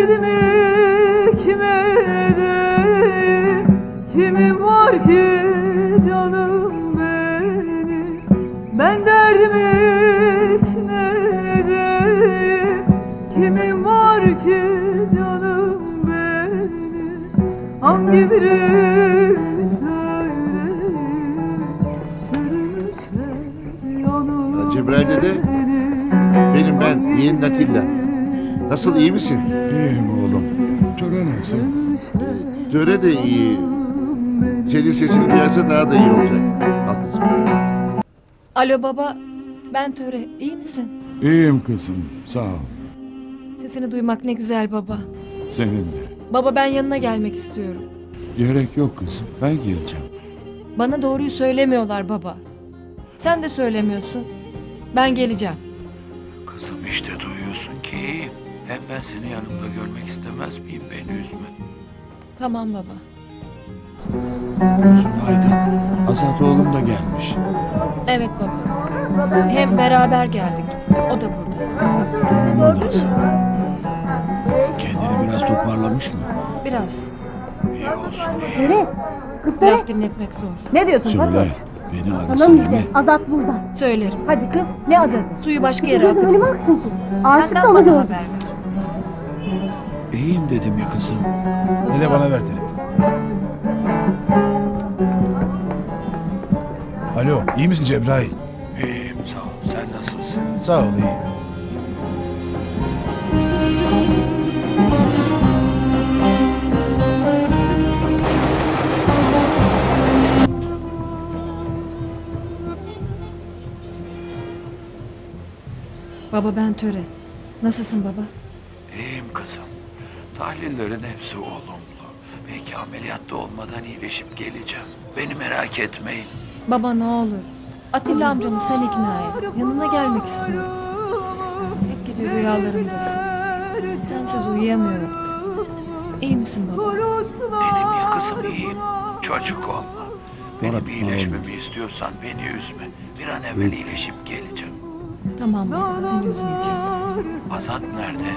derdimi kime edeyim? Kimim var ki canım benim? Ben derdimi kime edeyim? Kimim var ki canım benim? Hangi birini söyleyeyim? Sürmüşler yanım Cebrail dede, benim ben, yeğenin Atilla. Nasıl, iyi misin? İyiyim oğlum. Töre nasıl? Töre de iyi. Senin sesini duyarsa daha da iyi olacak. Haklısın. Alo baba, ben Töre. İyi misin? İyiyim kızım. Sağ ol. Sesini duymak ne güzel baba. Senin de. Baba ben yanına gelmek istiyorum. Gerek yok kızım. Ben geleceğim. Bana doğruyu söylemiyorlar baba. Sen de söylemiyorsun. Ben geleceğim. Kızım işte duyuyorsun ki iyiyim. Hem ben seni yanımda görmek istemez miyim? Beni üzme. Tamam baba. Günaydın. Azat oğlum da gelmiş. Evet baba. Hem beraber geldik. O da burada. O nasıl? Kendini biraz toparlamış mı? Biraz. İyi olsun. Töre. Kız Töre. Laf dinletmek zor. Ne diyorsun Söyle. Fatoş? Beni arasın Tamam değil mi? işte. Azat burada. Söylerim. Hadi kız, ne azatı? Suyu başka Kız yere gözüm akıt. önüme aksın ki. Aşık da onu gördüm. İyiyim dedim ya kızım. Hele bana ver telefonu. Alo, iyi misin Cebrail? İyiyim sağ ol. Sen nasılsın? Sağ ol, iyi. Baba ben Töre. Nasılsın baba? İyiyim kızım. Tahlillerin hepsi olumlu. Belki ameliyatta olmadan iyileşip geleceğim. Beni merak etmeyin. Baba ne olur. Atilla amcamı sen ikna et. Yanına gelmek istiyorum. Hep gece rüyalarımdasın. Sensiz uyuyamıyorum. İyi misin baba? Dedim ya kızım iyiyim. Çocuk olma. Benim iyileşmemi istiyorsan beni üzme. Bir an evvel iyileşip geleceğim. Tamam baba, seni üzmeyeceğim. Azat nerede?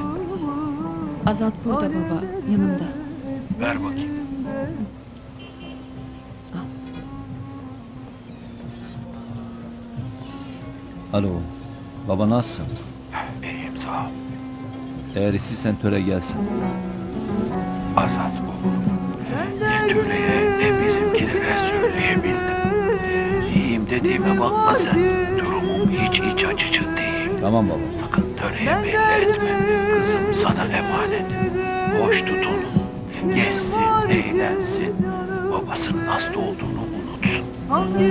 Azat burada baba, yanımda. Ver bakayım. Alo, baba nasılsın? İyiyim sağ ol. Eğer istersen Töre gelsin. Azat oğlum. Ne Töre'ye ne bizimkilere söyleyebildim. İyiyim dediğime bakma sen. Durumum hiç iç açıcı değil. Tamam baba. Sakın Töre'ye belli etme. Kızım sana emanet. Hoş tut onu. Gezsin, eğlensin. Babasının hasta olduğunu unutsun.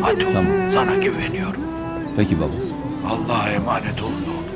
Hadi oğlum, Tamam. sana güveniyorum. Peki baba. Allah'a emanet olun oğlum.